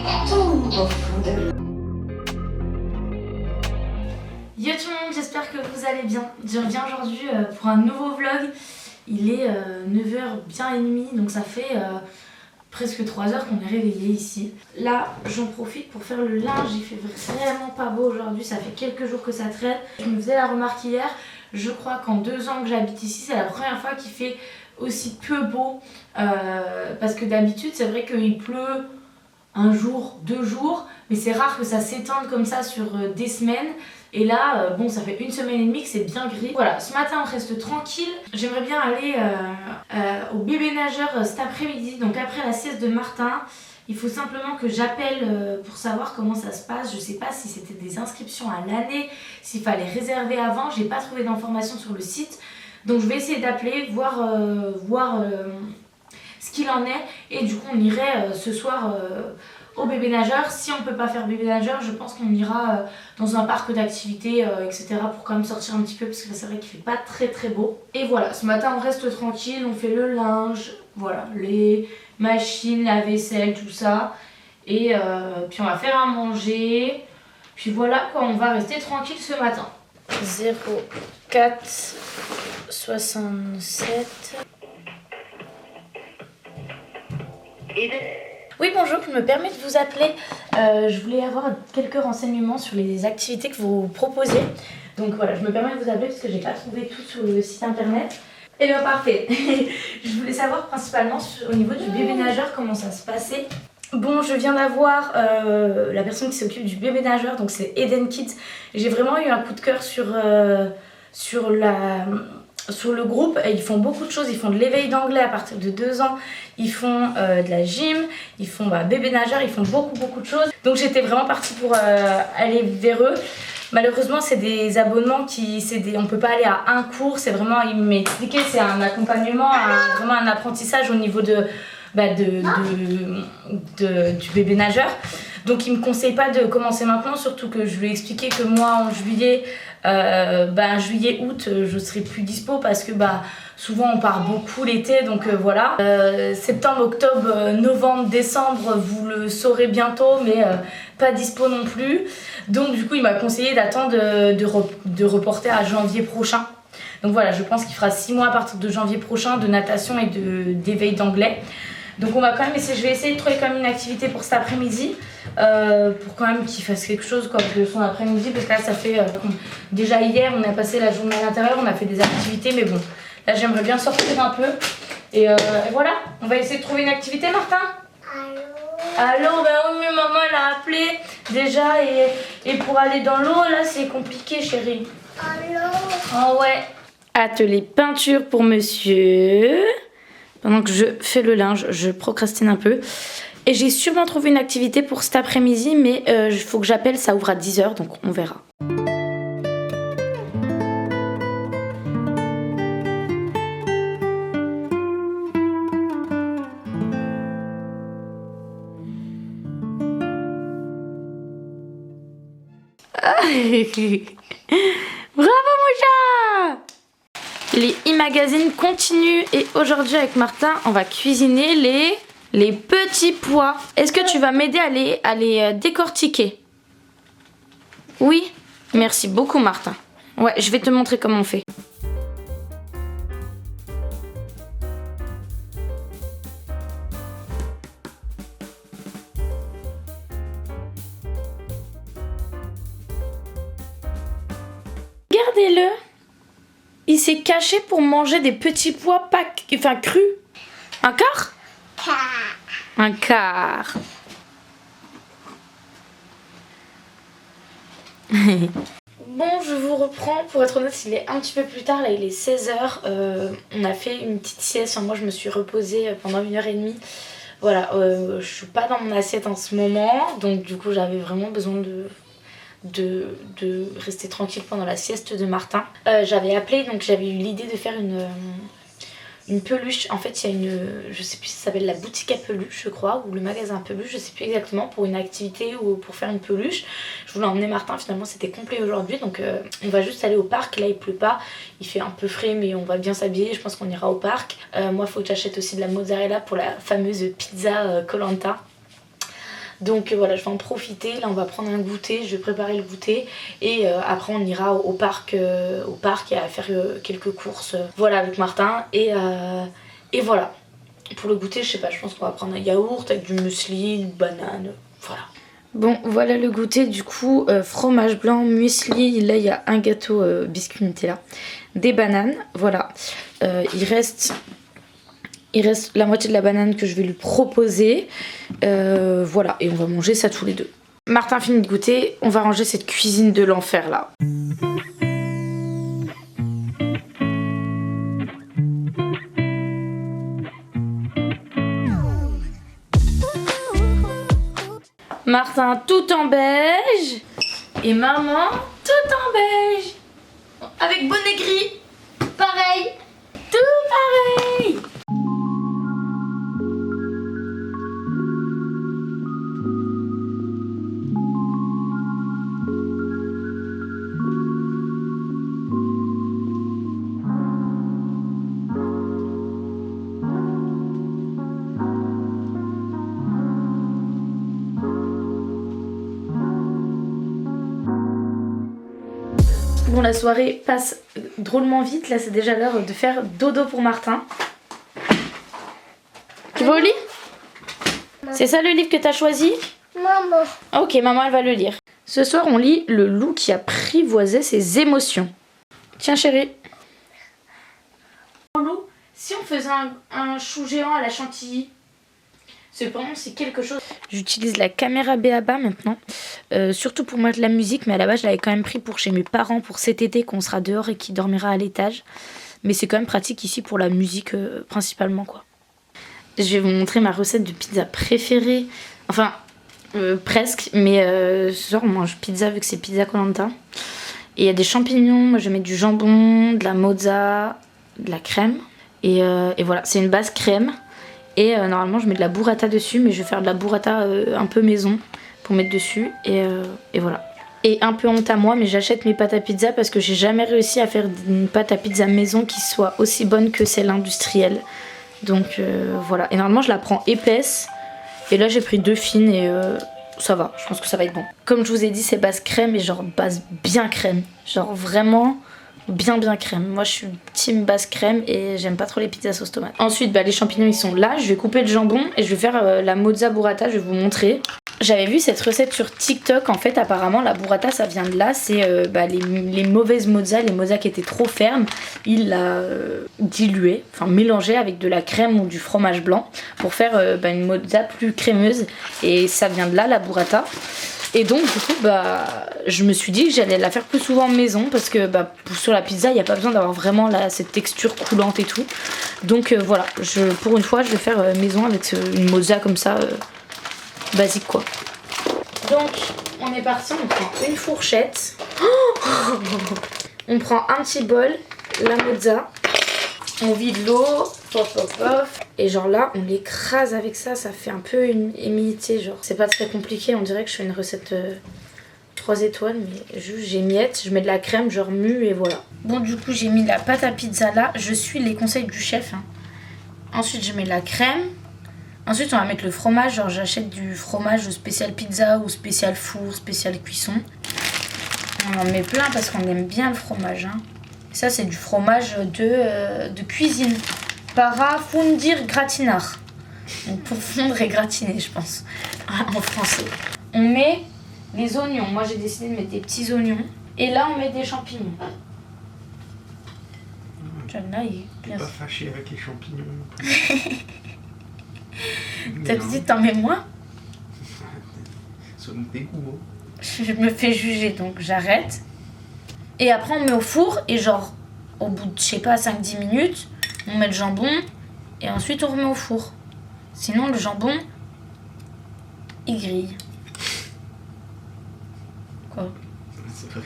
Yo tout le monde, j'espère que vous allez bien. Je reviens aujourd'hui pour un nouveau vlog. Il est 9h bien et demie, donc ça fait presque 3 heures qu'on est réveillé ici. Là, j'en profite pour faire le linge. Il fait vraiment pas beau aujourd'hui, ça fait quelques jours que ça traîne. Je me faisais la remarque hier, je crois qu'en 2 ans que j'habite ici, c'est la première fois qu'il fait aussi peu beau. Parce que d'habitude, c'est vrai qu'il pleut un jour, 2 jours, mais c'est rare que ça s'étende comme ça sur des semaines. Et là, bon, ça fait 1 semaine et demie que c'est bien gris. Voilà, ce matin on reste tranquille. J'aimerais bien aller au bébé nageur cet après-midi, donc après la sieste de Martin. Il faut simplement que j'appelle pour savoir comment ça se passe. Je sais pas si c'était des inscriptions à l'année, s'il fallait réserver avant. J'ai pas trouvé d'informations sur le site. Donc je vais essayer d'appeler, voir ce qu'il en est. Et du coup on irait ce soir au bébé nageur. Si on peut pas faire bébé nageur, je pense qu'on ira dans un parc d'activités, etc. pour quand même sortir un petit peu, parce que c'est vrai qu'il fait pas très très beau. Et voilà, ce matin on reste tranquille, on fait le linge, voilà, les machines, la vaisselle, tout ça. Et puis on va faire à manger. Puis voilà quoi, on va rester tranquille ce matin. 04 67. Oui bonjour, je me permets de vous appeler. Je voulais avoir quelques renseignements sur les activités que vous proposez. Donc voilà, je me permets de vous appeler parce que j'ai pas trouvé tout sur le site internet. Et bien parfait. Je voulais savoir principalement au niveau du bébé nageur comment ça se passait. Bon, je viens d'avoir la personne qui s'occupe du bébé nageur, donc c'est Eden Kids. J'ai vraiment eu un coup de cœur sur le groupe. Ils font beaucoup de choses, ils font de l'éveil d'anglais à partir de 2 ans, ils font de la gym, ils font bébé nageur, ils font beaucoup de choses. Donc j'étais vraiment partie pour aller vers eux. Malheureusement c'est des abonnements on peut pas aller à un cours, c'est vraiment, il m'a expliqué, c'est un accompagnement, vraiment un apprentissage au niveau du bébé nageur. Donc il me conseille pas de commencer maintenant, surtout que je lui ai expliqué que moi en juillet, juillet, août, je serai plus dispo parce que souvent on part beaucoup l'été, donc voilà. Septembre, octobre, novembre, décembre, vous le saurez bientôt, mais pas dispo non plus. Donc du coup il m'a conseillé d'attendre de reporter à janvier prochain. Donc voilà, je pense qu'il fera 6 mois à partir de janvier prochain de natation et d'éveil d'anglais. Donc on va quand même essayer, je vais essayer de trouver quand même une activité pour cet après-midi, pour quand même qu'il fasse quelque chose quoi, de son après-midi, parce que là ça fait déjà hier on a passé la journée à l'intérieur, on a fait des activités, mais bon là j'aimerais bien sortir un peu et voilà, on va essayer de trouver une activité. Martin, allô, oui mais maman elle a appelé déjà et pour aller dans l'eau là c'est compliqué chérie. Allô. Oh ouais. Atelier peinture pour monsieur. Pendant que je fais le linge, je procrastine un peu. Et j'ai sûrement trouvé une activité pour cet après-midi, mais il faut que j'appelle, ça ouvre à 10 h, donc on verra. Bravo mon chat! Les e-magazines continuent et aujourd'hui avec Martin, on va cuisiner les petits pois. Est-ce que tu vas m'aider à les décortiquer? Oui? Merci beaucoup Martin. Ouais, je vais te montrer comment on fait. Regardez-le. Il s'est caché pour manger des petits pois crus. Un quart? Un quart. Bon, je vous reprends. Pour être honnête, il est un petit peu plus tard. Là, il est 16 h. On a fait une petite sieste. Enfin, moi, je me suis reposée pendant 1h30. Voilà, je suis pas dans mon assiette en ce moment. Donc, du coup, j'avais vraiment besoin de rester tranquille pendant la sieste de Martin. J'avais appelé, donc j'avais eu l'idée de faire une peluche. En fait il y a je sais plus si ça s'appelle la boutique à peluche je crois, ou le magasin à peluche, je sais plus exactement, pour une activité ou pour faire une peluche. Je voulais emmener Martin, finalement c'était complet aujourd'hui, donc on va juste aller au parc. Là il pleut pas, il fait un peu frais mais on va bien s'habiller, je pense qu'on ira au parc. Moi faut que j'achète aussi de la mozzarella pour la fameuse pizza Koh-Lanta. Donc voilà, je vais en profiter. Là on va prendre un goûter, je vais préparer le goûter et après on ira au parc et à faire quelques courses. Voilà, avec Martin et voilà. Pour le goûter, je sais pas, je pense qu'on va prendre un yaourt avec du muesli, une banane, voilà. Bon, voilà le goûter, du coup, fromage blanc, muesli, là il y a un gâteau biscuit Nutella, des bananes, voilà. Il reste la moitié de la banane que je vais lui proposer, voilà, et on va manger ça tous les deux. Martin finit de goûter, on va ranger cette cuisine de l'enfer là. Martin tout en beige et maman tout en beige avec bonnet gris, pareil, tout pareil. Bon, la soirée passe drôlement vite, là c'est déjà l'heure de faire dodo pour Martin. Tu vas au lit? C'est ça le livre que t'as choisi? Maman. Ok, maman elle va le lire. Ce soir on lit Le loup qui apprivoisait ses émotions. Tiens chérie. Loup, si on faisait un chou géant à la chantilly, cependant c'est quelque chose. J'utilise la caméra BABA maintenant, surtout pour mettre la musique, mais à la base je l'avais quand même pris pour chez mes parents pour cet été qu'on sera dehors et qui dormira à l'étage. Mais c'est quand même pratique ici pour la musique principalement quoi. Je vais vous montrer ma recette de pizza préférée, enfin presque, mais ce soir on mange pizza vu que c'est pizza Koh-Lanta. Et il y a des champignons, moi je vais mettre du jambon, de la mozza, de la crème, et voilà, c'est une base crème. Et normalement je mets de la burrata dessus, mais je vais faire de la burrata un peu maison pour mettre dessus et voilà. Et un peu honte à moi, mais j'achète mes pâtes à pizza parce que j'ai jamais réussi à faire une pâte à pizza maison qui soit aussi bonne que celle industrielle. Donc voilà, et normalement je la prends épaisse et là j'ai pris 2 fines et ça va, je pense que ça va être bon. Comme je vous ai dit, c'est base crème et genre base bien crème, genre vraiment bien crème. Moi je suis team base crème et j'aime pas trop les pizzas sauce tomate. Ensuite les champignons ils sont là, je vais couper le jambon et je vais faire la mozza burrata, je vais vous montrer. J'avais vu cette recette sur TikTok, en fait apparemment la burrata ça vient de là, c'est les mauvaises mozza, les mozza qui étaient trop fermes, il l'a dilué, enfin mélangé avec de la crème ou du fromage blanc pour faire une mozza plus crémeuse et ça vient de là la burrata. Et donc du coup je me suis dit que j'allais la faire plus souvent maison parce que sur la pizza il n'y a pas besoin d'avoir vraiment cette texture coulante et tout. Donc voilà, pour une fois je vais faire maison avec une mozza comme ça basique quoi. Donc on est parti, on prend une fourchette, on prend un petit bol, la mozza, on vide l'eau, pof, et genre là on l'écrase avec ça, ça fait un peu une émiettée, genre c'est pas très compliqué, on dirait que je fais une recette 3 étoiles, mais juste j'émiette, je mets de la crème, je remue et voilà. Bon du coup j'ai mis la pâte à pizza là, je suis les conseils du chef hein. Ensuite je mets la crème. Ensuite on va mettre le fromage, genre j'achète du fromage spécial pizza ou spécial four, spécial cuisson. On en met plein parce qu'on aime bien le fromage hein. Ça c'est du fromage de cuisine. Parafundir gratinar. Donc pour fondre et gratiner je pense en français. On met les oignons, moi j'ai décidé de mettre des petits oignons. Et là on met des champignons. Là, T'es pas fâché avec les champignons. T'as dit t'en mets moins? Ça me dégoûte. Je me fais juger donc j'arrête. Et après on met au four et genre au bout de je sais pas 5-10 minutes on met le jambon et ensuite on remet au four. Sinon le jambon il grille. Quoi? C'est vrai.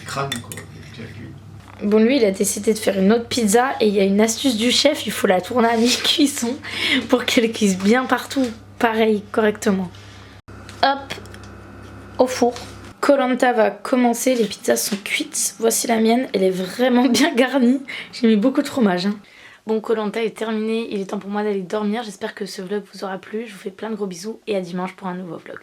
Crâne quoi. Bon lui il a décidé de faire une autre pizza et il y a une astuce du chef, il faut la tourner à mi-cuisson pour qu'elle cuise bien partout, pareil, correctement. Hop, au four. Koh-Lanta va commencer, les pizzas sont cuites, voici la mienne, elle est vraiment bien garnie, j'ai mis beaucoup de fromage. Hein. Bon, Koh-Lanta est terminé, il est temps pour moi d'aller dormir. J'espère que ce vlog vous aura plu. Je vous fais plein de gros bisous et à dimanche pour un nouveau vlog.